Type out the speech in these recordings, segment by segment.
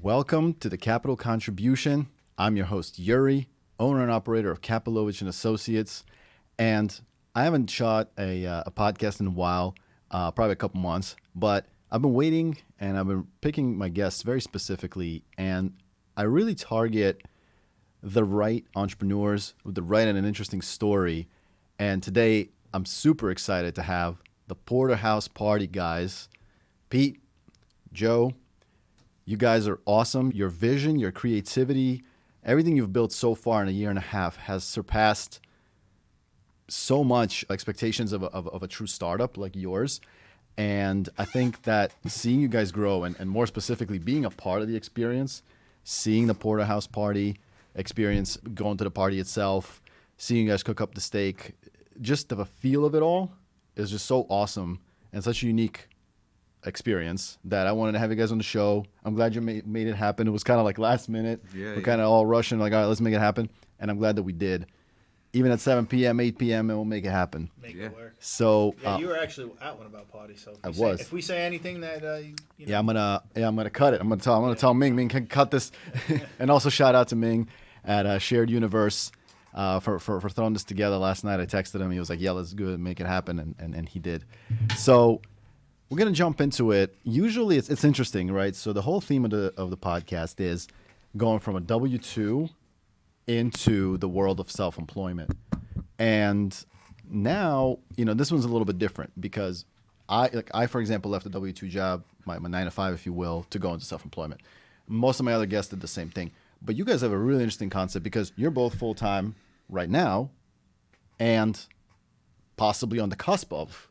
Welcome to the Capital Contribution. I'm your host, Yuri, owner and operator of Kapilovich and Associates. And I haven't shot a podcast in a while, probably a couple months, but I've been waiting and I've been picking my guests very specifically. And I really target the right entrepreneurs with the right and an interesting story. And today I'm super excited to have the PorterHouse Party guys, Pete, Joe. You guys are awesome. Your vision, your creativity, everything you've built so far in a year and a half has surpassed so much expectations of a true startup like yours. And I think that seeing you guys grow and more specifically being a part of the experience, seeing the PorterHouse Party experience, going to the party itself, seeing you guys cook up the steak, just the feel of it all is just so awesome and such a unique experience that I wanted to have you guys on the show. I'm glad you made it happen. It was kind of like last minute. We're kind of all rushing, like, all right, let's make it happen. And I'm glad that we did. Even at 7 p.m., 8 p.m., and we'll make it happen. Make it work. So you were actually at one of our parties. So if we say anything that you know. I'm gonna cut it. I'm gonna tell Ming. Ming can cut this, and also shout out to Ming at Shared Universe for throwing this together last night. I texted him. He was like, "Yeah, let's go make it happen," and he did. So we're gonna jump into it. Usually, it's interesting, right? So the whole theme of the podcast is going from a W-2 into the world of self-employment. And now, this one's a little bit different because I, for example, left a W-2 job, my 9-to-5, if you will, to go into self-employment. Most of my other guests did the same thing. But you guys have a really interesting concept because you're both full-time right now and possibly on the cusp of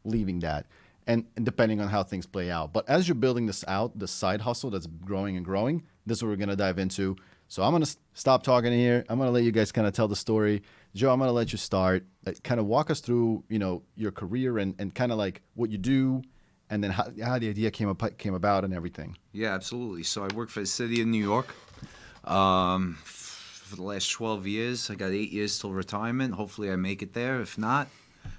leaving that. And depending on how things play out. But as you're building this out, the side hustle that's growing and growing, this is what we're going to dive into. So I'm going to stop talking here. I'm going to let you guys kind of tell the story. Joe, I'm going to let you start. Kind of walk us through, your career and kind of like what you do and then how the idea came about and everything. Yeah, absolutely. So I work for the city of New York for the last 12 years. I got 8 years till retirement. Hopefully I make it there. If not,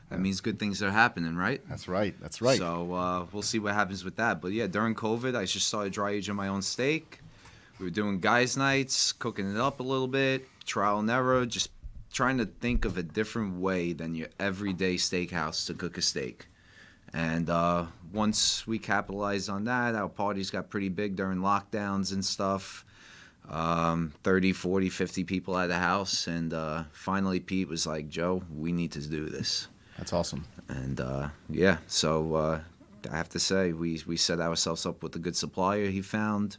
that means good things are happening, right? That's right. So we'll see what happens with that. But yeah, during COVID, I just started dry aging my own steak. We were doing guys' nights, cooking it up a little bit, trial and error, just trying to think of a different way than your everyday steakhouse to cook a steak. And once we capitalized on that, our parties got pretty big during lockdowns and stuff. 30, 40, 50 people at the house. And finally, Pete was like, Joe, we need to do this. That's awesome. And so I have to say, we set ourselves up with a good supplier he found.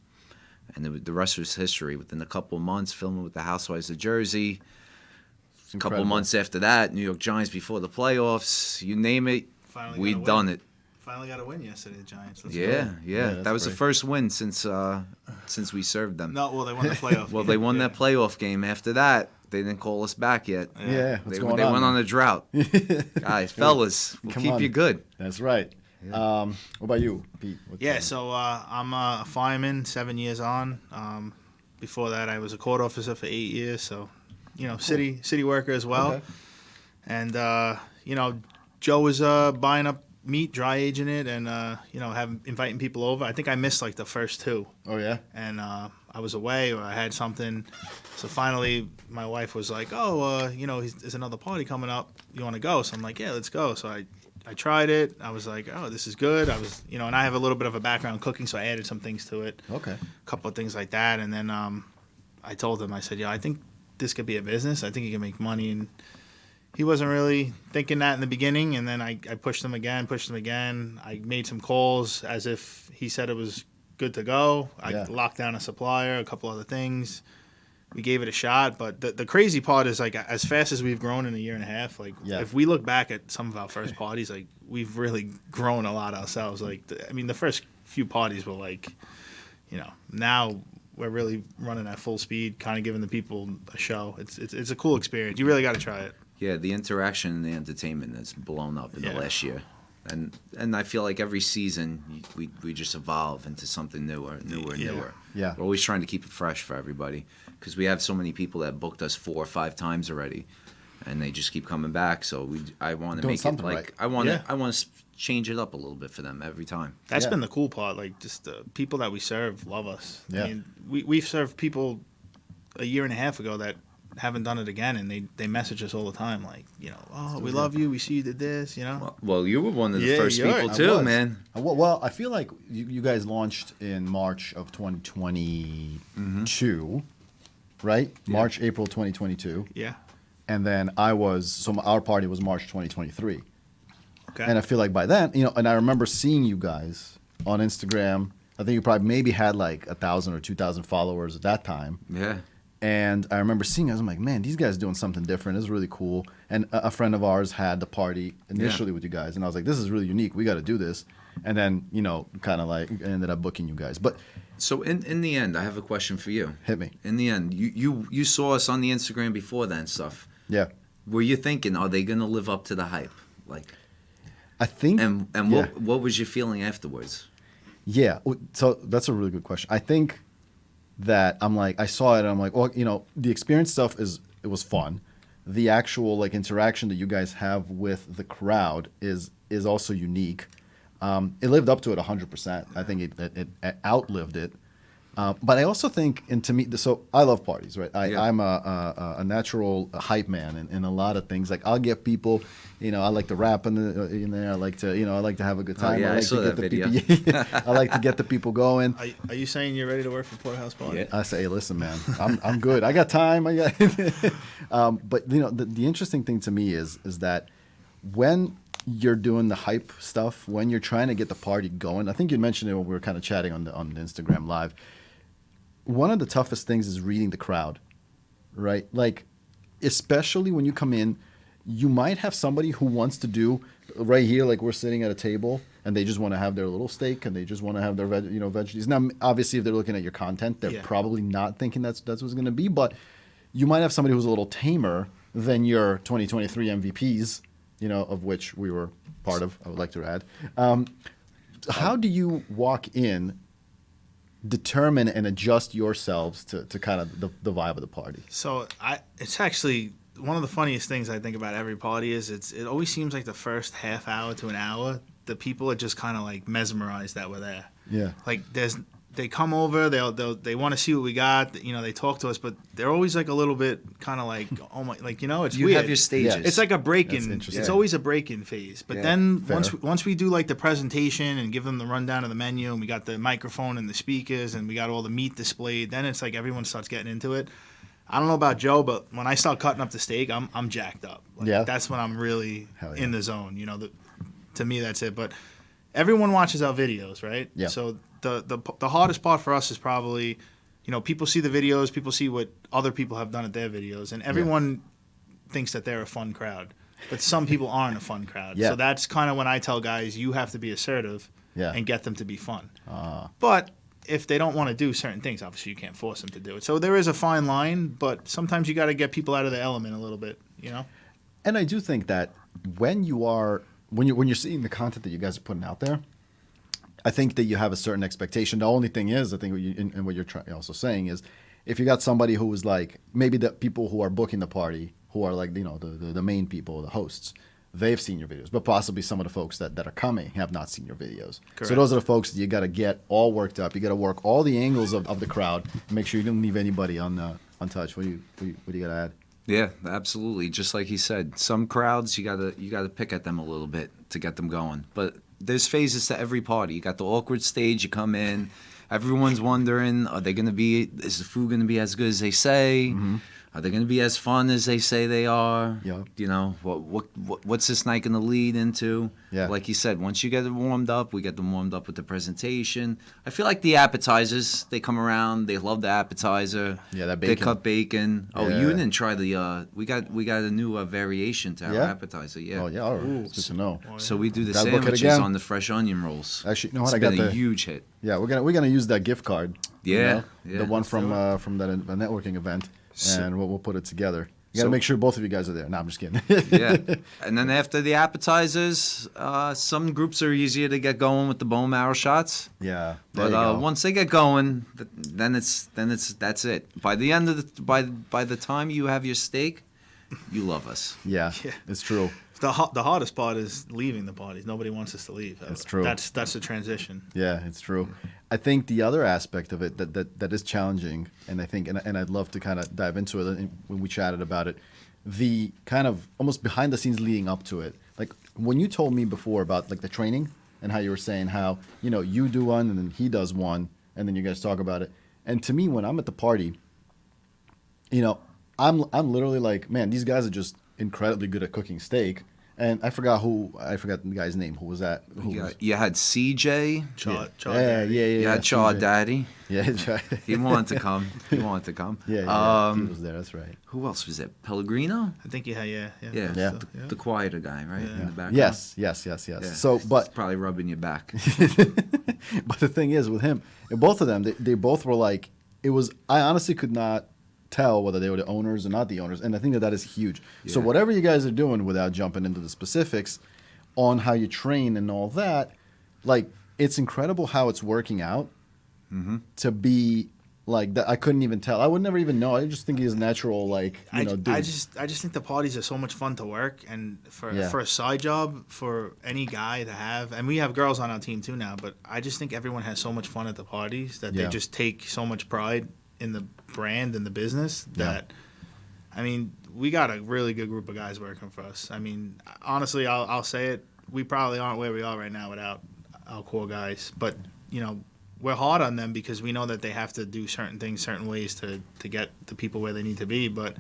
And the rest was history. Within a couple of months, filming with the Housewives of Jersey. A couple of months after that, New York Giants before the playoffs. You name it, we've done it. Finally got a win yesterday, the Giants. Yeah. That was great. The first win since we served them. No, well, they won the playoff. Well, they won that playoff game. After that, they didn't call us back yet. Yeah, they went on a drought. Guys, fellas, we'll keep you good. That's right. Yeah. What about you, Pete? So I'm a fireman, 7 years on. Before that, I was a court officer for 8 years. So, city worker as well. Okay. And Joe was buying up meat, dry aging it, and inviting people over. I think I missed like the first two. Oh yeah. And I was away or I had something. So finally, my wife was like, there's another party coming up. You want to go? So I'm like, yeah, let's go. So I tried it. I was like, oh, this is good. I was, and I have a little bit of a background in cooking, so I added some things to it. Okay. A couple of things like that. And then I told him, I said, I think this could be a business. I think you can make money. And he wasn't really thinking that in the beginning. And then I pushed him again. I made some calls as if he said it was good to go. I locked down a supplier, a couple other things. We gave it a shot, but the crazy part is, like, as fast as we've grown in a year and a half, like, if we look back at some of our first parties, like, we've really grown a lot ourselves. Like, the first few parties were like, now we're really running at full speed, kind of giving the people a show. It's a cool experience. You really got to try it. Yeah, the interaction and the entertainment has blown up in the last year. And I feel like every season we just evolve into something newer. Yeah. We're always trying to keep it fresh for everybody because we have so many people that booked us 4 or 5 times already. and they just keep coming back. So I want to Doing make it something like right. I want Yeah. to change it up a little bit for them every time. That's Yeah. been the cool part. Like, just the people that we serve love us. Yeah. I mean, we've served people a year and a half ago that haven't done it again, and they message us all the time, like, oh, we love you. We see you did this, Well, you were one of the Yeah, first you're people right. too, I was. man. Well, I feel like you guys launched in March of 2022, right? March, April 2022. Yeah. And then our party was March 2023. Okay. And I feel like by then, and I remember seeing you guys on Instagram. I think you probably maybe had like 1,000 or 2,000 followers at that time. Yeah. And I remember seeing, I'm like, man, these guys doing something different. It's really cool. And a friend of ours had the party initially with you guys. And I was like, this is really unique. We got to do this. And then, kind of like ended up booking you guys. But So in the end, I have a question for you. hit me. In the end, you saw us on the Instagram before that and stuff. Yeah. Were you thinking, are they gonna live up to the hype? Like, I think. and yeah. what was your feeling afterwards? Yeah. So that's a really good question. I think that I saw it and I'm like, well, the experience stuff it was fun. The actual like interaction that you guys have with the crowd is also unique. It lived up to it 100%. I think it outlived it. But I also think, and to me, so I love parties, right? I'm a natural hype man in a lot of things. Like I'll get people, I like to rap in there. I like to, I like to have a good time. yeah, I like I saw to get that the video. people. I like to get the people going. Are you saying you're ready to work for PorterHouse Party? Yeah. I say, hey, listen, man, I'm good. I got time. But the interesting thing to me is that when you're doing the hype stuff, when you're trying to get the party going, I think you mentioned it when we were kind of chatting on the Instagram live. One of the toughest things is reading the crowd, right? Like, especially when you come in, you might have somebody who wants to do right here, like we're sitting at a table, and they just want to have their little steak and they just want to have their veggies. Now, obviously, if they're looking at your content, they're probably not thinking that's what's going to be. But you might have somebody who's a little tamer than your 2023 MVPs, of which we were part of. I would like to add. How do you walk in, determine and adjust yourselves to kind of the vibe of the party? So it's actually one of the funniest things I think about every party is it always seems like the first half hour to an hour, the people are just kind of like mesmerized that we're there. Yeah. Like they come over, they want to see what we got, they talk to us, but they're always like a little bit kind of like, oh my, like, it's You weird. have your stages. Yeah. It's like a That's break-in. interesting. It's always a break-in phase. But Yeah. then Fair. once we do like the presentation and give them the rundown of the menu, and we got the microphone and the speakers and we got all the meat displayed, then it's like everyone starts getting into it. I don't know about Joe, but when I start cutting up the steak, I'm jacked up. Like, Yeah. That's when I'm really Hell yeah. in the zone. To me, that's it. But everyone watches our videos, right? Yeah. So the hardest part for us is probably, people see the videos, people see what other people have done at their videos, and everyone thinks that they're a fun crowd. But some people aren't a fun crowd. Yeah. So that's kind of when I tell guys, you have to be assertive Yeah. and get them to be fun. But if they don't want to do certain things, obviously you can't force them to do it. So there is a fine line, but sometimes you got to get people out of the element a little bit, And I do think that when you're seeing the content that you guys are putting out there, I think that you have a certain expectation. The only thing is, I think what you're also saying is, if you got somebody who is like, maybe the people who are booking the party, who are like, the main people, the hosts, they've seen your videos, but possibly some of the folks that are coming have not seen your videos. Correct. So those are the folks that you got to get all worked up. You got to work all the angles of the crowd and make sure you don't leave anybody untouched. What do you got to add? Yeah, absolutely. Just like he said, some crowds you gotta pick at them a little bit to get them going. But there's phases to every party. You got the awkward stage. You come in, everyone's wondering, is the food gonna be as good as they say? Mm-hmm. Are they gonna be as fun as they say they are? Yeah. What's this night gonna lead into? Yeah. Like you said, once you get it warmed up, we get them warmed up with the presentation. I feel like the appetizers, they come around, they love the appetizer. Yeah, that They bacon. cut bacon. Oh, Yeah. you didn't try the we got a new variation to our Yeah? appetizer. Yeah. Oh yeah, all right. It's good to know. So we do the Gotta book it sandwiches again. on the fresh onion rolls. Actually, you know what? It's I got been a the huge hit. Yeah, we're gonna use that gift card. Yeah, yeah. The one Let's from do from that networking event, So- and we'll put it together. You gotta So- make sure both of you guys are there. No, I'm just kidding. Yeah. And then after the appetizers, some groups are easier to get going with the bone marrow shots. Yeah. But there you go. once they get going, then that's it. By the end of by the time you have your steak, you love us. Yeah, Yeah. it's true. The hardest part is leaving the parties. Nobody wants us to leave. That's true. That's the transition. Yeah, it's true. I think the other aspect of it that is challenging, and I think, and I'd love to kind of dive into it when we chatted about it, the kind of almost behind the scenes leading up to it. Like when you told me before about like the training and how you were saying how, you know, you do one and then he does one and then you guys talk about it. And to me, when I'm at the party, you know, I'm literally like, man, these guys are just incredibly good at cooking steak. And I forgot the guy's name. Who was that? You had CJ. Chaw Yeah. You had Chaw CJ. Daddy. Yeah, He wanted to come. He wanted to come. yeah, he was there. That's right. Who else was it? Pellegrino? I think yeah. Yeah. Yeah. The quieter guy, right? Yeah. In the background. Yes. Yeah. So, It's but probably rubbing your back. but the thing is with him, and both of them, they both were like, it was. I honestly could not tell whether they were the owners or not the owners, and I think that is huge. So Yeah. whatever you guys are doing, without jumping into the specifics on how you train and all that, like it's incredible how it's working out to be like that. I couldn't even tell. I would never even know. I just think he's natural, like dude. I just think the parties are so much fun to work, and for a side job for any guy to have. And we have girls on our team too now, but I just think everyone has so much fun at the parties that they just take so much pride in the brand and the business that, I mean, we got a really good group of guys working for us. I mean, honestly, I'll say it. We probably aren't where we are right now without our core guys, but you know, we're hard on them because we know that they have to do certain things, certain ways to get the people where they need to be. But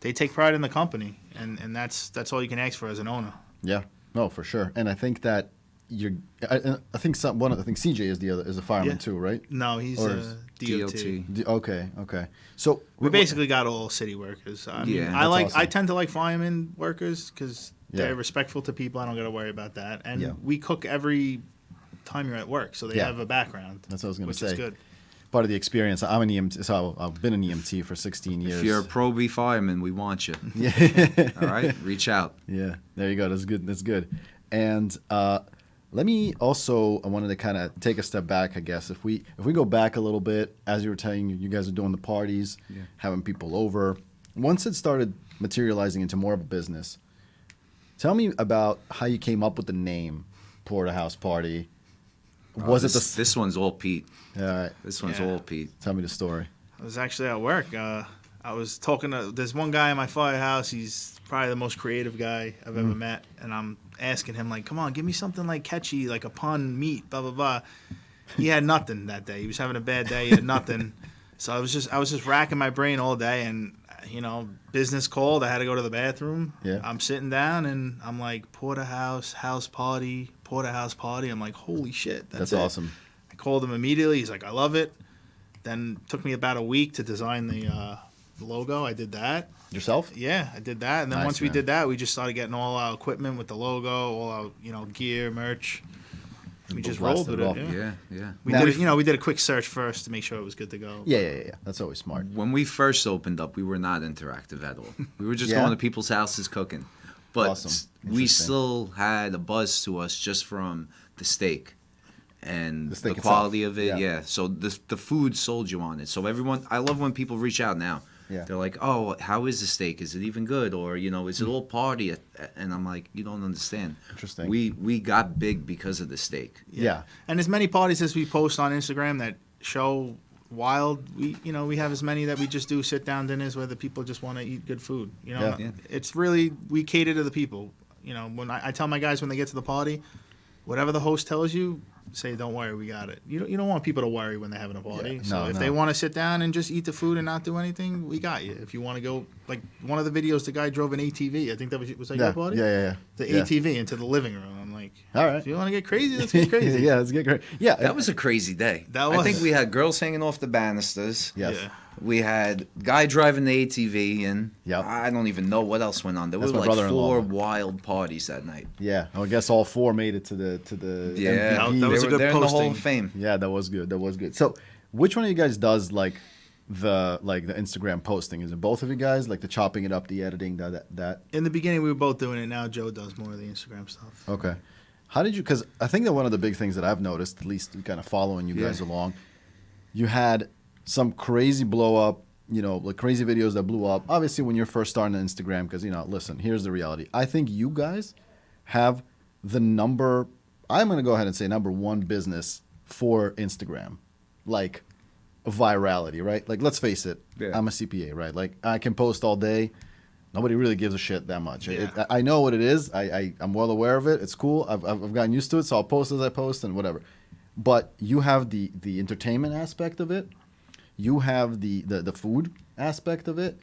they take pride in the company, and that's all you can ask for as an owner. Yeah, no, for sure. And I think that I think CJ is a fireman too, right? No, he's Or a DOT. Okay. So We basically got all city workers. I mean, Yeah. That's I awesome. tend to like fireman workers because Yeah. they're respectful to people. I don't got to worry about that. And Yeah. we cook every time you're at work, so they Yeah. have a background. That's what I was gonna which say. is good. part of the experience. I'm an EMT, so I've been an EMT for 16 years. If you're a pro B fireman, we want you. Yeah. All right, reach out. Yeah, there you go. That's good. That's good. And let me also, I wanted to kind of take a step back, I guess. If we go back a little bit, as you were telling, you guys are doing the parties, having people over. Once it started materializing into more of a business, tell me about how you came up with the name PorterHouse Party. Was it the? This one's all Pete. All right, This one's Yeah. all Pete. tell me the story. I was actually at work. I was talking to there's one guy in my firehouse. He's probably the most creative guy I've ever met, and I'm asking him like, "Come on, give me something like catchy, like a pun, meat, blah blah blah." He had nothing that day. He was having a bad day. He had nothing. So I was just racking my brain all day, and business called. I had to go to the bathroom. Yeah. I'm sitting down, and I'm like, PorterHouse Party. I'm like, holy shit, That's it. awesome. I called him immediately. He's like, I love it. Then took me about a week to design the logo. I did that. Yourself? Yeah, I did that. And then Nice, once we man. did that, we just started getting all our equipment with the logo, all our gear, merch. We just rolled Blasted with it it. off. Yeah. Yeah. We Now- did we did a quick search first to make sure it was good to go. Yeah. That's always smart. When we first opened up, we were not interactive at all. We were just Yeah? going to people's houses cooking. But Awesome. we Interesting. still had a buzz to us just from the steak and The steak the quality itself. of it. Yeah. Yeah. So the food sold you on it. So I love when people reach out now. Yeah. They're like, oh, how is the steak? Is it even good? Or, is it all party? And I'm like, you don't understand. Interesting. We got big because of the steak. Yeah. And as many parties as we post on Instagram that show wild, we have as many that we just do sit down dinners where the people just want to eat good food. Yeah. Yeah. It's really, we cater to the people. When I tell my guys when they get to the party, whatever the host tells you, say, don't worry, we got it. You don't want people to worry when they're having a party. Yeah. So No, if no. they want to sit down and just eat the food and not do anything, we got you. If you want to go, like one of the videos, the guy drove an ATV. I think that was that Yeah. your party? Yeah. The Yeah. ATV into the living room. I'm like, All right. if you want to get crazy, let's get crazy. Yeah, let's get great. Yeah. That was a crazy day. That I think was. we had girls hanging off the banisters. Yes. Yeah. We had guy driving the ATV, and Yep. I don't even know what else went on. There That's were my like brother-in-law. 4 wild parties that night. Yeah. I guess all 4 made it to the Yeah, MVP. That was a good they're in the Hall posting. of Fame. Yeah, that was good. So, which one of you guys does the Instagram posting? Is it both of you guys, like the chopping it up, the editing, that? In the beginning, we were both doing it. Now Joe does more of the Instagram stuff. Okay. How did you? Because I think that one of the big things that I've noticed, at least kind of following you guys along, you had some crazy blow up like crazy videos that blew up. Obviously, when you're first starting on Instagram, because listen, here's the reality. I think you guys have I'm going to go ahead and say number one business for Instagram, like virality, right? Like, let's face it, Yeah. I'm a CPA, right? Like, I can post all day. Nobody really gives a shit that much. Yeah. I know what it is. I'm well aware of it. It's cool. I've gotten used to it, so I'll post as I post and whatever. But you have the entertainment aspect of it. You have the food aspect of it.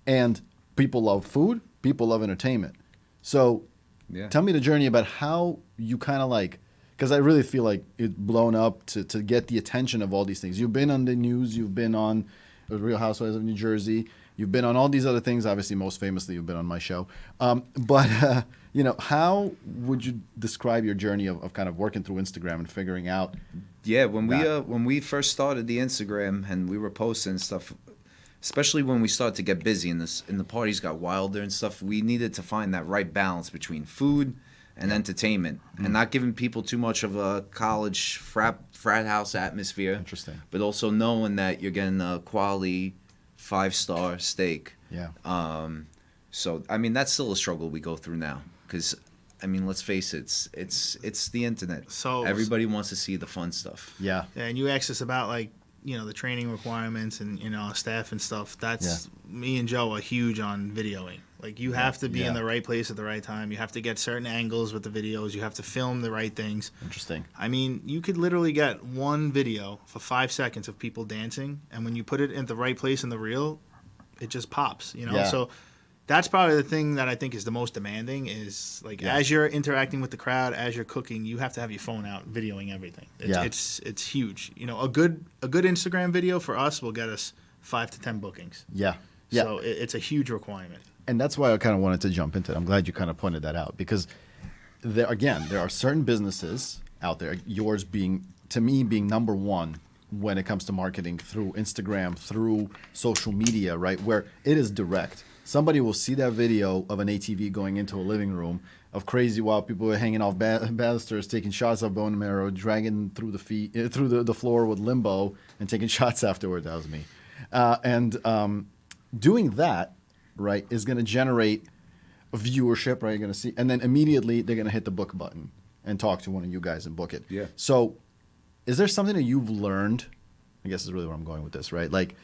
And people love food. People love entertainment. So Yeah. tell me the journey about how you kind of like, because I really feel like it blown up to get the attention of all these things. You've been on the news. You've been on the Real Housewives of New Jersey. You've been on all these other things. Obviously, most famously, you've been on my show. But how would you describe your journey of kind of working through Instagram and figuring out? Yeah, when we first started the Instagram and we were posting stuff, especially when we started to get busy and the parties got wilder and stuff, we needed to find that right balance between food and entertainment, and not giving people too much of a college frat house atmosphere. Interesting. But also knowing that you're getting a quality 5-star steak. Yeah. So I mean that's still a struggle we go through now because I mean let's face it, it's the internet. So everybody wants to see the fun stuff. Yeah. And you asked us about like the training requirements and staff and stuff. That's me and Joe are huge on videoing. Like you have to be in the right place at the right time. You have to get certain angles with the videos. You have to film the right things. Interesting. I mean, you could literally get one video for 5 seconds of people dancing, and when you put it in the right place in the reel, it just pops. Yeah. So that's probably the thing that I think is the most demanding is like as you're interacting with the crowd, as you're cooking, you have to have your phone out videoing everything. It's huge. A good Instagram video for us will get us 5 to 10 bookings. Yeah. Yeah. So it's a huge requirement. And that's why I kind of wanted to jump into it. I'm glad you kind of pointed that out because there are certain businesses out there, yours being number one when it comes to marketing through Instagram, through social media, right? Where it is direct. Somebody will see that video of an ATV going into a living room of crazy wild people hanging off balusters, taking shots of bone marrow, dragging through the floor with limbo and taking shots afterward. That was me. Doing that, right, is going to generate a viewership, right? You're going to see, and then immediately they're going to hit the book button and talk to one of you guys and book it. Yeah. So, is there something that you've learned? I guess is really where I'm going with this, right? Like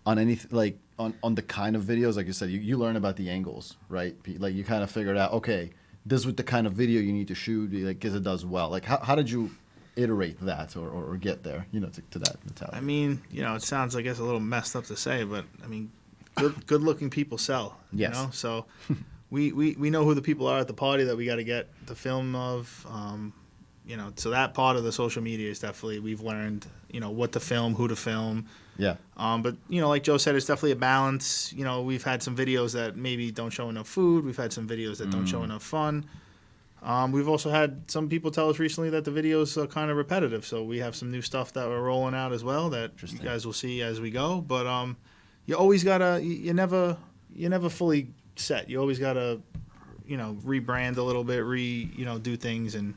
on anything, like on the kind of videos, like you said, you learn about the angles, right? Like you kind of figured out, okay, this is what the kind of video you need to shoot, like, because it does well. Like, how did you iterate that or get there, to that mentality? I mean, it sounds, I guess, a little messed up to say, but I mean, good looking people sell. Yes. So we know who the people are at the party that we got to get the film of. So that part of the social media is definitely, we've learned, what to film, who to film. Yeah. But like Joe said, it's definitely a balance. We've had some videos that maybe don't show enough food. We've had some videos that don't show enough fun. We've also had some people tell us recently that the videos are kind of repetitive. So we have some new stuff that we're rolling out as well that you guys will see as we go. But you always gotta, you're never fully set. You always gotta, rebrand a little bit, do things, and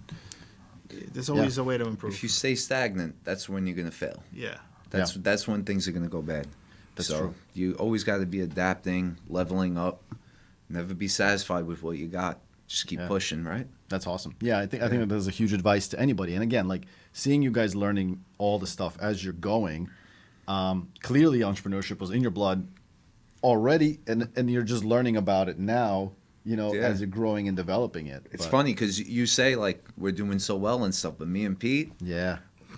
there's always a way to improve. If you stay stagnant, that's when you're gonna fail. Yeah. That's when things are gonna go bad. That's so true. You always got to be adapting, leveling up. Never be satisfied with what you got. Just keep pushing, right? That's awesome. Yeah, I think that is a huge advice to anybody. And again, like seeing you guys learning all the stuff as you're going, clearly entrepreneurship was in your blood already, and you're just learning about it now, as you're growing and developing it. It's funny because you say like we're doing so well and stuff, but me and Pete,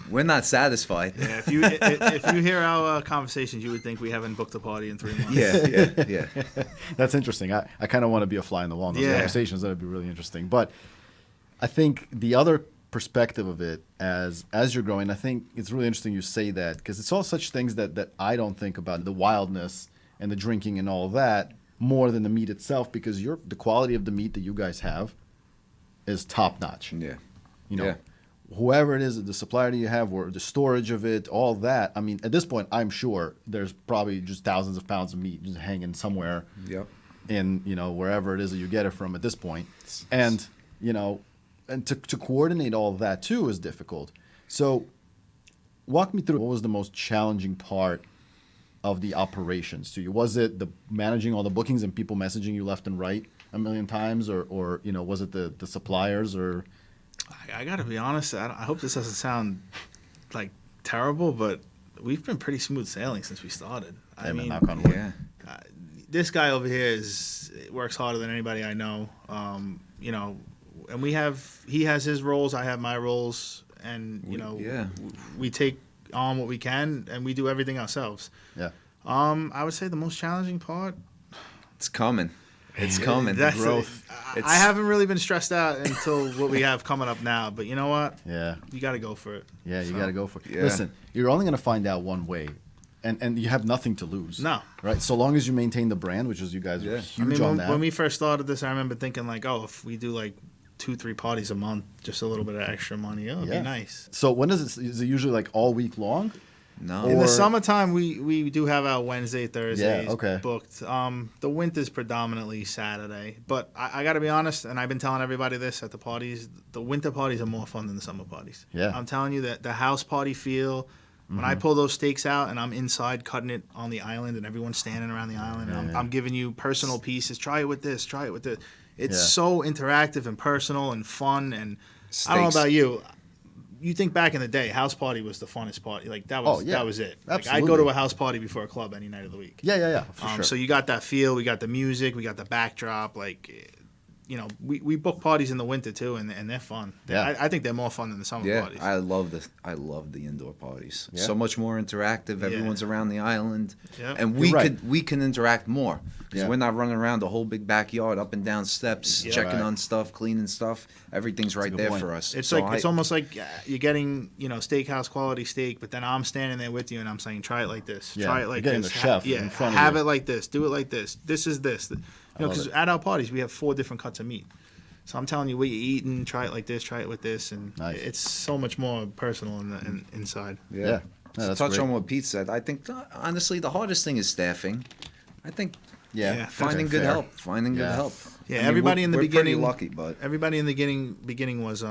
we're not satisfied. Yeah, if you hear our conversations, you would think we haven't booked a party in 3 months. Yeah. That's interesting. I kind of want to be a fly in the wall in those conversations. That would be really interesting. But I think the other perspective of it as you're growing, I think it's really interesting you say that because it's all such things that I don't think about, the wildness and the drinking and all that, more than the meat itself, because the quality of the meat that you guys have is top notch. Yeah. Whoever it is, the supplier that you have, or the storage of it, all that. I mean, at this point, I'm sure there's probably just thousands of pounds of meat just hanging somewhere in, wherever it is that you get it from at this point. And, and to coordinate all of that too is difficult. So walk me through what was the most challenging part of the operations to you? Was it the managing all the bookings and people messaging you left and right a million times, or was it the suppliers or? I got to be honest. I hope this doesn't sound like terrible, but we've been pretty smooth sailing since we started. I mean, knock on wood. Yeah. This guy over here works harder than anybody I know. And he has his roles, I have my roles, and we take on what we can, and we do everything ourselves. Yeah. I would say the most challenging part. It's coming. It's coming. That's growth. I haven't really been stressed out until what we have coming up now. But you know what? Yeah. You got to go for it. Yeah, you got to go for it. Yeah. Listen, you're only going to find out one way, and you have nothing to lose. No. Right? So long as you maintain the brand, which is you guys are huge on that. When we first started this, I remember thinking like, oh, if we do like 2-3 parties a month, just a little bit of extra money, it'd be nice. So when is it usually like all week long? No. In the summertime, we do have our Wednesday, Thursdays booked. The winter's predominantly Saturday. But I got to be honest, and I've been telling everybody this at the parties, the winter parties are more fun than the summer parties. Yeah. I'm telling you that the house party feel, when I pull those steaks out and I'm inside cutting it on the island and everyone's standing around the island and I'm giving you personal pieces, try it with this, try it with this. It's so interactive and personal and fun. And Steaks. I don't know about you. You think back in the day, house party was the funnest party. Like that was it. Like, I'd go to a house party before a club any night of the week. Yeah, for sure. So you got that feel. We got the music. We got the backdrop. Like, we book parties in the winter too, and they're fun. Yeah. I think they're more fun than the summer Yeah, parties. I love the indoor parties. Yeah. So much more interactive. Everyone's around the island, Yep. and we can interact more because we're not running around the whole big backyard, up and down steps, checking on stuff, cleaning stuff. Everything's right there for us. It's So it's almost like you're getting steakhouse quality steak, but then I'm standing there with you and I'm saying try it like this, try it like you're getting this, the chef in front of have you. it like this, do it like this. This is this. Because at our parties we have 4 different cuts of meat. So I'm telling you what you're eating, try it like this, try it with this, and it's so much more personal inside. Yeah. To That's touch great. on what Pete said, I think honestly the hardest thing is staffing. I think finding good fair. help, finding good help. Yeah, I mean, everybody in the we're beginning. pretty lucky, but Everybody in the beginning was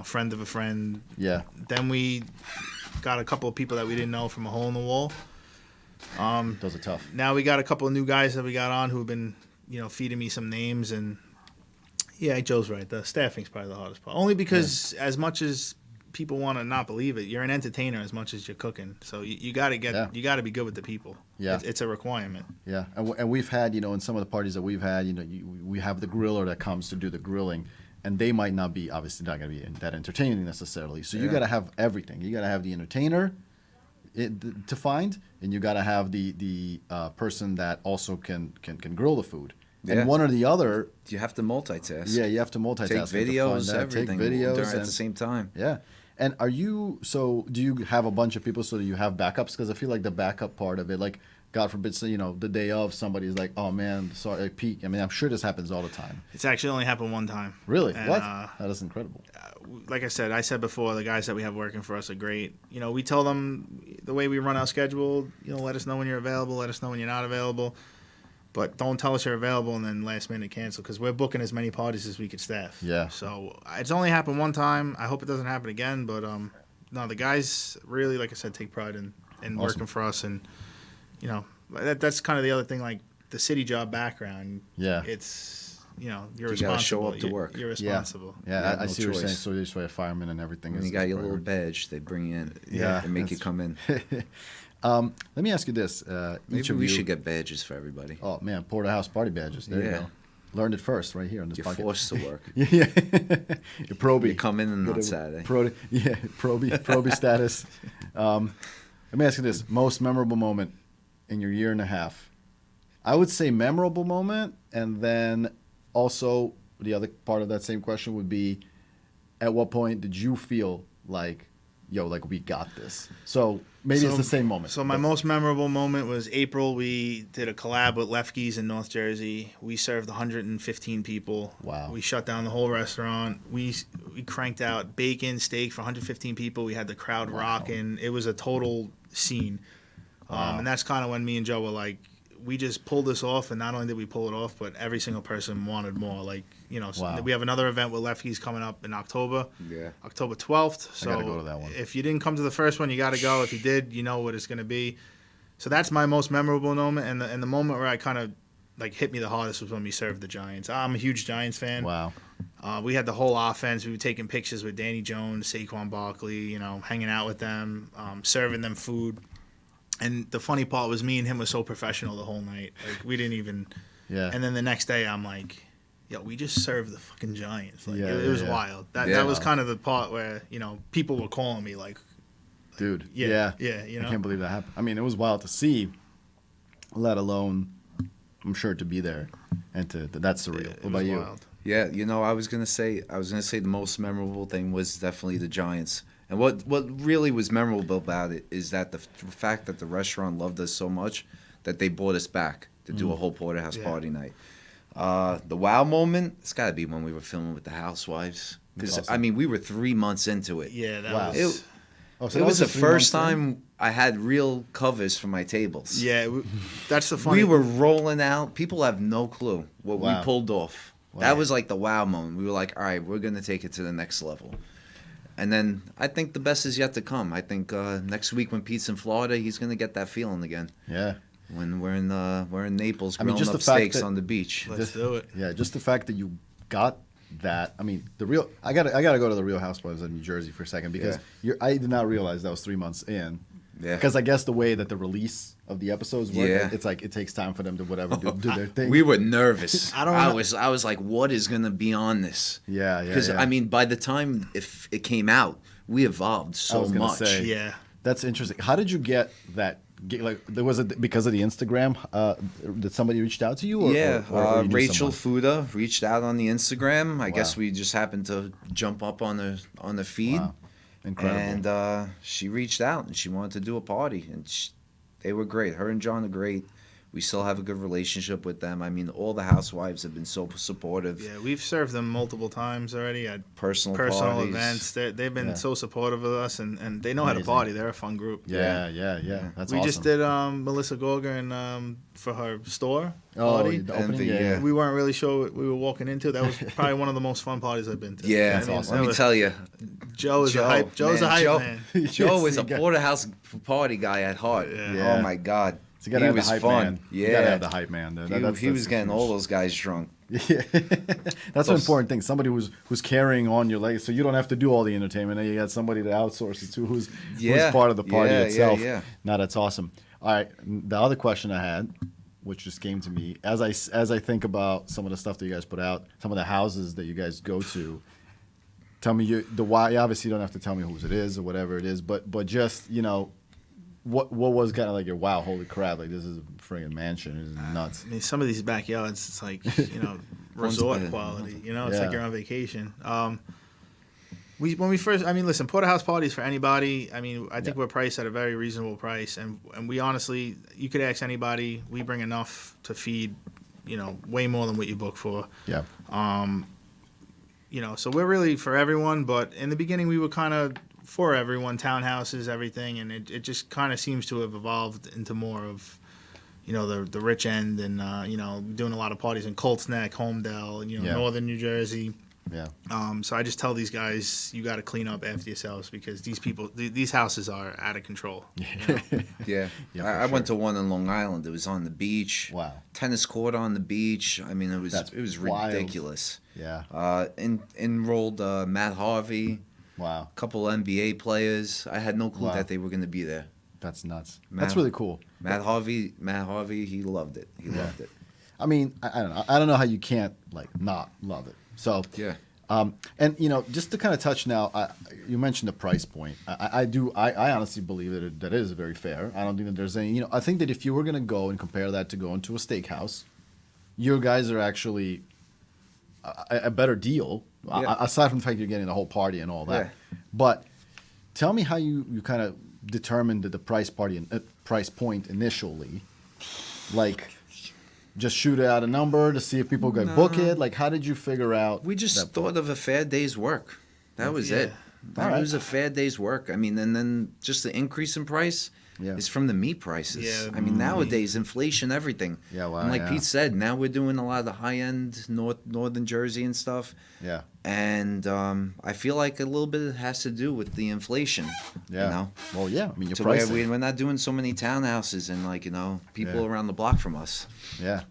friend of a friend. Yeah. Then we got a couple of people that we didn't know from a hole in the wall. Those are tough. Now we got a couple of new guys that we got on who've been feeding me some names, and Joe's right. The staffing's probably the hardest part. Only because as much as people want to not believe it, you're an entertainer as much as you're cooking. So you got to you got to be good with the people. Yeah. It's a requirement. Yeah, and we've had, in some of the parties that we've had, we have the griller that comes to do the grilling, and they might not be, obviously not going to be that entertaining necessarily. So you got to have everything. You got to have the entertainer to find, and you got to have the person that also can grill the food. And one or the other. you have to multitask. Yeah, you have to multitask. Take videos, everything. Take videos at the same time. Yeah. And do you have a bunch of people so that you have backups? Because I feel like the backup part of it, like, God forbid, the day of, somebody's like, oh, man, sorry, Pete. I mean, I'm sure this happens all the time. It's actually only happened one time. Really? And, What? That is incredible. Like I said before, the guys that we have working for us are great. We tell them the way we run our schedule, let us know when you're available, let us know when you're not available. But don't tell us you're available and then last minute cancel, because we're booking as many parties as we could staff. Yeah. So it's only happened one time. I hope it doesn't happen again. But no, the guys really, like I said, take pride in working for us. And, that's kind of the other thing, like the city job background. Yeah. It's, you're You responsible. gotta show up to work. You're responsible. Yeah, I no see what you're saying. choice. So this way, a fireman and everything. When is you got your is little priority. badge, they bring you in. Yeah, and make you that's- come in. Let me ask you this. Maybe Each of we you, should get badges for everybody. Oh, man, PorterHouse Party badges. There you Yeah. go. Learned it first right here on this You're podcast. forced to work. Yeah. Your Proby. You come in Get on a Saturday. Proby status. Let me ask you this. Most memorable moment in your year and a half? I would say memorable moment, and then also the other part of that same question would be, at what point did you feel like, like we got this? So maybe it's the same moment. So my most memorable moment was April. We did a collab with Lefke's in North Jersey. We served 115 people. Wow. We shut down the whole restaurant. We cranked out bacon, steak for 115 people. We had the crowd rocking. It was a total scene. And that's kind of when me and Joe were like, we just pulled this off, and not only did we pull it off, but every single person wanted more. Like, so we have another event with Lefke's coming up in October. Yeah. October 12th. So I gotta go to that one. if you didn't come to the first one, you got to go. If you did, you know what it's going to be. So that's my most memorable moment, and the moment where I kind of like hit me the hardest was when we served the Giants. I'm a huge Giants fan. Wow. We had the whole offense. We were taking pictures with Danny Jones, Saquon Barkley, hanging out with them, serving them food. And the funny part was me and him were so professional the whole night. Like, we didn't even. Yeah. And then the next day, I'm like, yo, we just served the fucking Giants. Like, Yeah, it was yeah. wild. That Yeah. was kind of the part where, people were calling me like, Dude. yeah. I can't believe that happened. I mean, it was wild to see, let alone, I'm sure, to be there, and that's surreal. It What about was you? wild. Yeah, I was gonna say the most memorable thing was definitely the Giants. And what really was memorable about it is that the fact that the restaurant loved us so much that they brought us back to do a whole PorterHouse Yeah. Party night. The wow moment, it's got to be when we were filming with the Housewives. Because, That's awesome. I mean, we were 3 months into it. Yeah, that Wow. was. Oh, so It that was the just 3 first months in? time I had real covers for my tables. Yeah, that's the funny. We were rolling out. People have no clue what Wow. we pulled off. Wow. That was like the wow moment. We were like, all right, we're going to take it to the next level. And then I think the best is yet to come. I think next week when Pete's in Florida, he's going to get that feeling again. Yeah. When we're in Naples I mean, grilling just up the fact steaks that- on the beach. Let's do it. Yeah, just the fact that you got that. I mean, I gotta go to the Real Housewives of New Jersey for a second because I did not realize that was 3 months in. Yeah. Because I guess the way that the release of the episodes work, Yeah. it's like it takes time for them to do their thing. We were nervous. I don't know. I was like, what is going to be on this? Yeah. Because yeah. I mean, by the time if it came out, we evolved so was gonna much. say. Yeah. That's interesting. How did you get that? Was it because of the Instagram? Did somebody reached out to you? Or, Yeah, or you knew Rachel someone? Fuda reached out on the Instagram. I guess Wow. we just happened to jump up on the feed, Wow. Incredible. and she reached out and she wanted to do a party, and they were great. Her and John are great. We still have a good relationship with them. I mean, all the housewives have been so supportive. Yeah, we've served them multiple times already at Personal personal parties. events. They've been Yeah. so supportive of us, and they know how to Amazing. party. They're a fun group. yeah. That's We awesome. just did Melissa Gorgon for her store Oh, party. the opening. Envy, yeah. We weren't really sure what we were walking into. That was probably one of the most fun parties I've been to. Yeah, That's awesome. let me tell you, Joe is a hype. Joe's a hype Joe, man. Joe Yes, is a you got- porterhouse party guy at heart. Yeah. Oh my God, So you gotta he have was the hype fun. man. Yeah, You gotta have the hype man. He was getting all those guys drunk. Yeah, that's an important thing. Somebody who's carrying on your legs, so you don't have to do all the entertainment. And you got somebody to outsource it to who's part of the party itself. Yeah. No, that's awesome. All right, the other question I had, which just came to me as I think about some of the stuff that you guys put out, some of the houses that you guys go to. Tell me the why. Obviously, you don't have to tell me whose it is or whatever it is, but just what was kind of like your wow, holy crap, like this is a friggin' mansion, this is nuts. I mean, some of these backyards, it's like resort quality. It's Yeah. like you're on vacation. When we first, I mean, listen, porterhouse parties for anybody. I mean, I think we're priced at a very reasonable price, and we honestly, you could ask anybody. We bring enough to feed, way more than what you book for. Yeah. So we're really for everyone. But in the beginning, we were kind of for everyone, townhouses, everything, and it just kind of seems to have evolved into more of, the rich end, and doing a lot of parties in Colts Neck, Homedale, Yeah. northern New Jersey. Yeah. So I just tell these guys, you got to clean up after yourselves because these people, these houses are out of control. Yeah, Yeah, I for went to one in Long Island. It was on the beach. Wow. Tennis court on the beach. I mean, it was wild. ridiculous. Yeah. Enrolled Matt Harvey, Wow. a couple NBA players. I had no clue Wow. that they were going to be there. That's nuts. Matt- That's really cool. Matt Harvey, he loved it. He loved it. I mean, I don't know. I don't know how you can't not love it. So Yeah. And just to kind of touch now, you mentioned the price point. I honestly believe that it is very fair. I don't think that there's any. I think that if you were going to go and compare that to going to a steakhouse, your guys are actually a better deal. Yeah. Aside from the fact you're getting the whole party and all that. Yeah. But tell me how you kind of determined the price point initially, just shoot out a number to see if people could book it. Like, how did you figure out? We just that thought of a fair day's work. That was it. All right. It was a fair day's work. I mean, and then just the increase in price. Yeah. is from the meat prices. Yeah, I mean, nowadays, inflation, everything. Yeah, wow, And like yeah. Pete said, now we're doing a lot of the high-end northern Jersey and stuff. Yeah. And I feel like a little bit has to do with the inflation. Yeah. You know? Well, yeah. I mean, you're To where pricing. we're not doing so many townhouses and, like, you know, people Yeah. around the block from us. Yeah.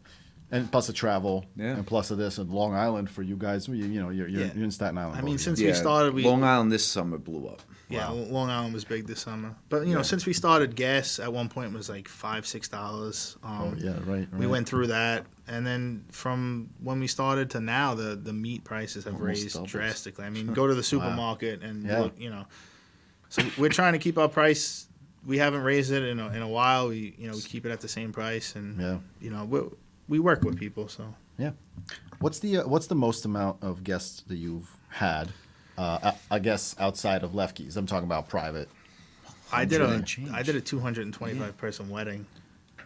And plus the travel. Yeah. And plus of this, and Long Island for you guys, you're in Staten Island. I both mean, of you. since we started, Long Island this summer blew up. Yeah, Wow. Long Island was big this summer. But you know, since we started, gas at one point was like $5-6. Oh, yeah, right. We went through that, and then from when we started to now, the meat prices have Almost raised doubles. drastically. I mean, go to the supermarket and Yeah. look, you know. So we're trying to keep our price. We haven't raised it in a while. We keep it at the same price, and Yeah. you know we work with people. So Yeah. What's the most amount of guests that you've had? I guess outside of Lefke's. I'm talking about private. I did 100 and change. a 225 person wedding.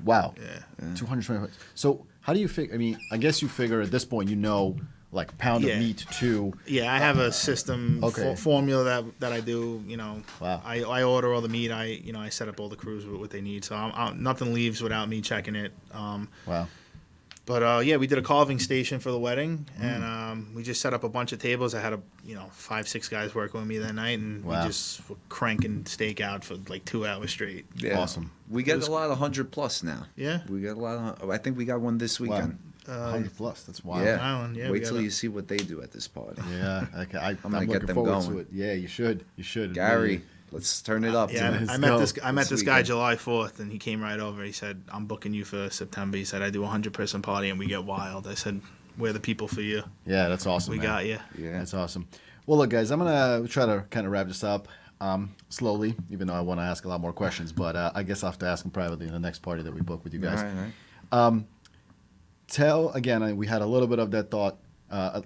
Wow. Yeah. 225. So how do you figure? I mean, I guess you figure at this point, like pound of Yeah. meat to. Yeah, I have a system Okay. formula that I do. You know, Wow. I order all the meat. I set up all the crews with what they need. So nothing leaves without me checking it. Wow. But yeah, we did a carving station for the wedding, Mm. and we just set up a bunch of tables. I had 5-6 guys working with me that night, and Wow. we just were cranking steak out for like 2 hours straight. Yeah. Awesome. We get a lot of 100 plus now. Yeah. We got a lot of. I think we got one this Wow. weekend. 100 plus. That's wild. Yeah. Island, yeah, we Wait till got you see what they do at this party. Yeah. Okay. I'm gonna get looking them forward to going. it. Yeah, you should. You should. Gary, let's turn it up. Yeah, Let's I go. met this guy weekend. July 4th, and he came right over. He said, "I'm booking you for September." He said, "I do a 100-person party, and we get wild." I said, "We're the people for you. Yeah, that's awesome. We man. got you." Yeah. That's awesome. Well, look, guys, I'm gonna try to kind of wrap this up slowly, even though I want to ask a lot more questions. But I guess I'll have to ask them privately in the next party that we book with you guys. All right. Tell again. We had a little bit of that thought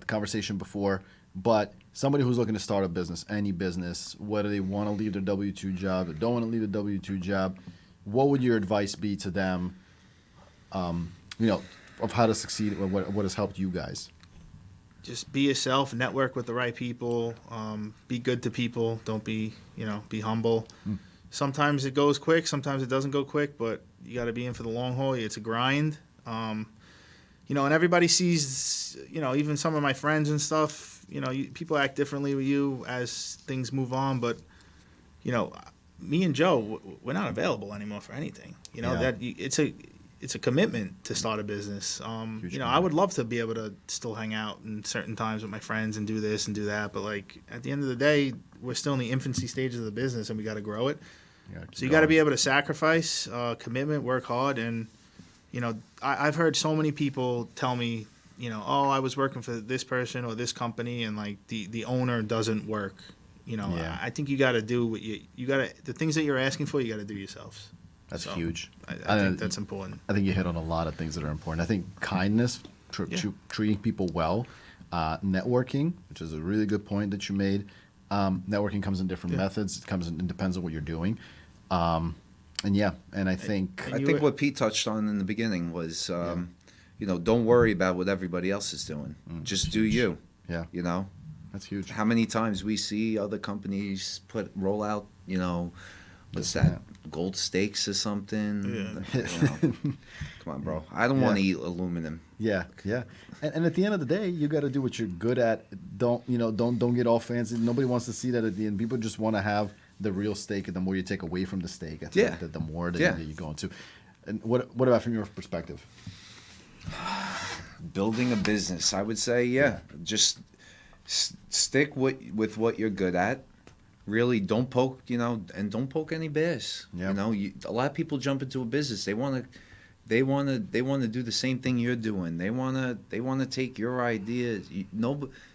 conversation before, but somebody who's looking to start a business, any business, whether they want to leave their W-2 job or don't want to leave the W-2 job, what would your advice be to them? Of how to succeed, or what has helped you guys? Just be yourself. Network with the right people. Be good to people. Don't be humble. Sometimes it goes quick. Sometimes it doesn't go quick. But you got to be in for the long haul. It's a grind. And everybody sees, even some of my friends and stuff, people act differently with you as things move on. But, me and Joe, we're not available anymore for anything. Yeah. It's a commitment to start a business. I would love to be able to still hang out in certain times with my friends and do this and do that. But, like, at the end of the day, we're still in the infancy stages of the business, and we got to grow it. So you got to be able to sacrifice, commitment, work hard, and I've heard so many people tell me, oh, I was working for this person or this company, and like the owner doesn't work. Yeah. I think you got to do what you got to, the things that you're asking for, you got to do yourselves. That's So, huge. I think that's important. I think you hit on a lot of things that are important. I think kindness, treating people well, networking, which is a really good point that you made. Networking comes in different methods. It depends on what you're doing. And I think I think what Pete touched on in the beginning was, don't worry about what everybody else is doing. Just do you. Yeah. That's huge. How many times we see other companies roll out, what's that, gold steaks or something? Come on, bro. I don't want to eat aluminum. Yeah. And at the end of the day, you got to do what you're good at. Don't get all fancy. Nobody wants to see that at the end. People just want to have the real steak, and the more you take away from the steak, I think the more that you go into. And what about from your perspective? Building a business, I would say, just stick with what you're good at. Really, don't poke, and don't poke any bears. Yeah. A lot of people jump into a business. They want to do the same thing you're doing. They want to take your ideas.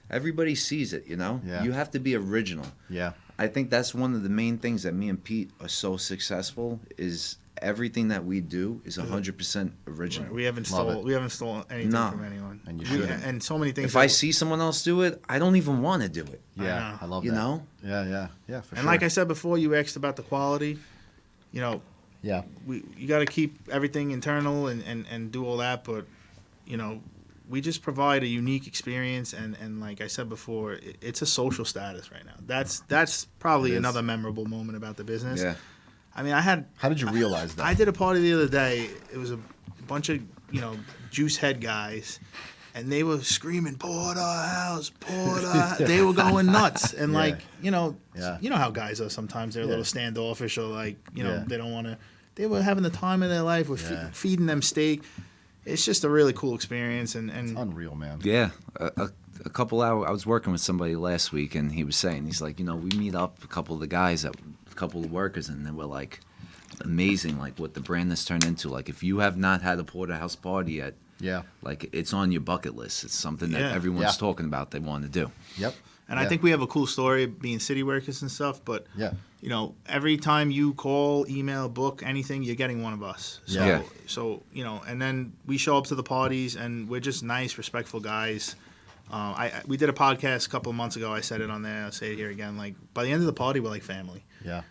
Everybody sees it. Yeah. You have to be original. Yeah. I think that's one of the main things that me and Pete are so successful is everything that we do is 100% original. Right. We haven't stolen anything from anyone. And you shouldn't. And so many things. If I see someone else do it, I don't even want to do it. Yeah, I love that. You know? Yeah, for and sure. like I said before, you asked about the quality. Yeah. You got to keep everything internal and do all that, but we just provide a unique experience, and like I said before, it's a social status right now. That's probably another memorable moment about the business. Yeah. I mean, I had. How did you realize that? I did a party the other day. It was a bunch of juice head guys, and they were screaming "Porterhouse, Porter." They were going nuts, and you know how guys are sometimes. They're a little standoffish, or they don't want to. They were having the time of their life. We're feeding them steak. It's just a really cool experience, and it's unreal, man. Yeah, a couple hours. I was working with somebody last week, and he was saying, he's like, we meet up a couple of the guys, a couple of workers, and they were like, amazing, like what the brand has turned into. Like if you have not had a porterhouse party yet, like it's on your bucket list. It's something that everyone's talking about. They want to do. Yep. And I think we have a cool story being city workers and stuff, but every time you call, email, book anything, you're getting one of us. So and then we show up to the parties, and we're just nice, respectful guys. We did a podcast a couple of months ago. I said it on there. I'll say it here again. Like by the end of the party, we're like family. Yeah.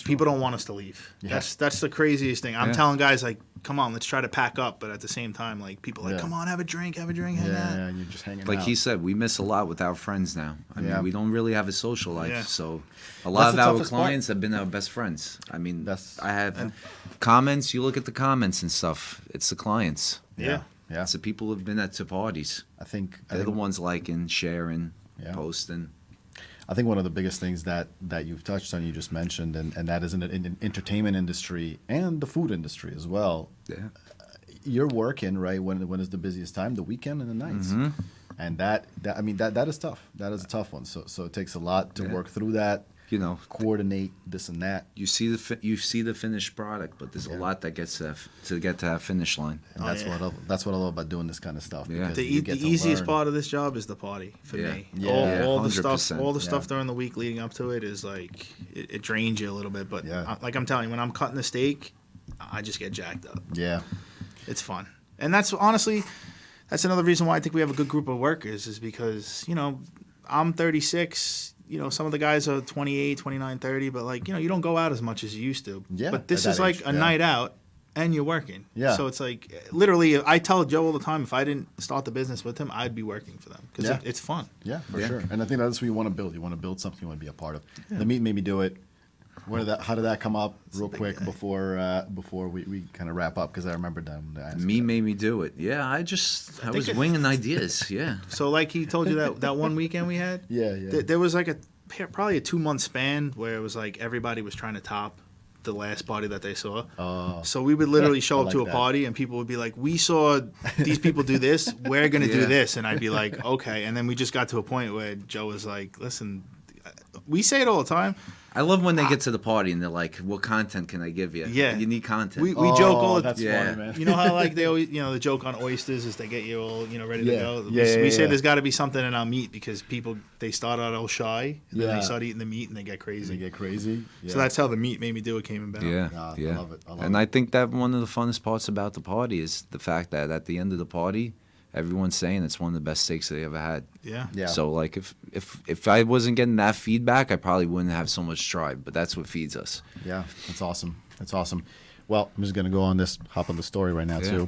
People don't want us to leave. Yeah. That's the craziest thing. I'm telling guys like, come on, let's try to pack up. But at the same time, like people are like, come on, have a drink, hang out. Yeah, you're just hanging out. Like he said, we miss a lot with our friends now. I mean, we don't really have a social life. So a lot of our clients have been our best friends. I mean, I have comments. You look at the comments and stuff. It's the clients. Yeah. It's the people who've been at the parties. I think they're the ones liking, sharing, posting. I think one of the biggest things that you've touched on, you just mentioned, and that is in the entertainment industry and the food industry as well. Yeah. You're working, right, when is the busiest time? The weekend and the nights. Mm-hmm. And that is tough. That is a tough one. So it takes a lot to work through that. Coordinate this and that. You see the finished product, but there's a lot that gets to get to that finish line. And that's what I love about doing this kind of stuff. Yeah. The easiest part of this job is the party for me. Yeah. All the stuff during the week leading up to it is like it drains you a little bit. But like I'm telling you, when I'm cutting the steak, I just get jacked up. Yeah, it's fun, and that's honestly another reason why I think we have a good group of workers is because I'm 36. Some of the guys are 28, 29, 30, but you don't go out as much as you used to. Yeah. But this is like a night out, and you're working. Yeah. So it's like literally, I tell Joe all the time, if I didn't start the business with him, I'd be working for them because it's fun. Yeah, for sure. And I think that's what you want to build. You want to build something you want to be a part of. Yeah. The meat made me do it. How did that come up real quick before we kind of wrap up? Because I remember that. Me made me do it. Yeah, I was winging ideas. Yeah. So like he told you that one weekend we had? Yeah. There was like probably a 2-month span where it was like everybody was trying to top the last party that they saw. So we would literally show up to a party and people would be like, we saw these people do this. We're going to do this. And I'd be like, okay. And then we just got to a point where Joe was like, listen, we say it all the time. I love when they get to the party and they're like, what content can I give you? Yeah. You need content. We joke all the time. That's funny, man. You know how like they always, the joke on oysters is they get you all, ready to go? We say there's got to be something in our meat because people, they start out all shy and then they start eating the meat and they get crazy. Yeah. So that's how the meat made me do it came about. Yeah. I love it. I think that one of the funnest parts about the party is the fact that at the end of the party, everyone's saying it's one of the best steaks they ever had. Yeah. So like if I wasn't getting that feedback, I probably wouldn't have so much tribe. But that's what feeds us. Yeah, that's awesome. Well, I'm just gonna hop on the story right now too,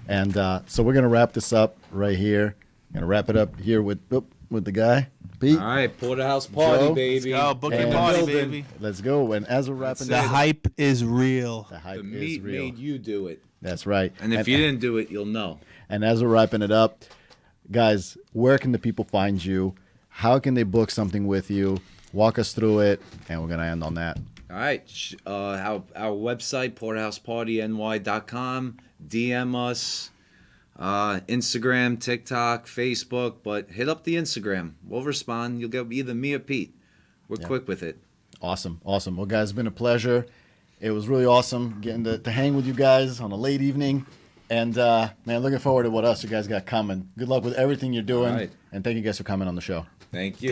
and so we're gonna wrap this up right here. Gonna wrap it up here with the guy. Pete. All right, Porterhouse Party, Joe, baby. Let's go, booking party, baby. Let's go. And as we're wrapping, the hype is real. The meat made you do it. That's right. And if you didn't do it, you'll know. And as we're wrapping it up, guys, where can the people find you? How can they book something with you? Walk us through it, and we're going to end on that. All right. Our website, porterhousepartyny.com. DM us. Instagram, TikTok, Facebook. But hit up the Instagram. We'll respond. You'll get either me or Pete. We're quick with it. Awesome. Well, guys, it's been a pleasure. It was really awesome getting to hang with you guys on a late evening. And, man, looking forward to what else you guys got coming. Good luck with everything you're doing. Right. And thank you guys for coming on the show. Thank you.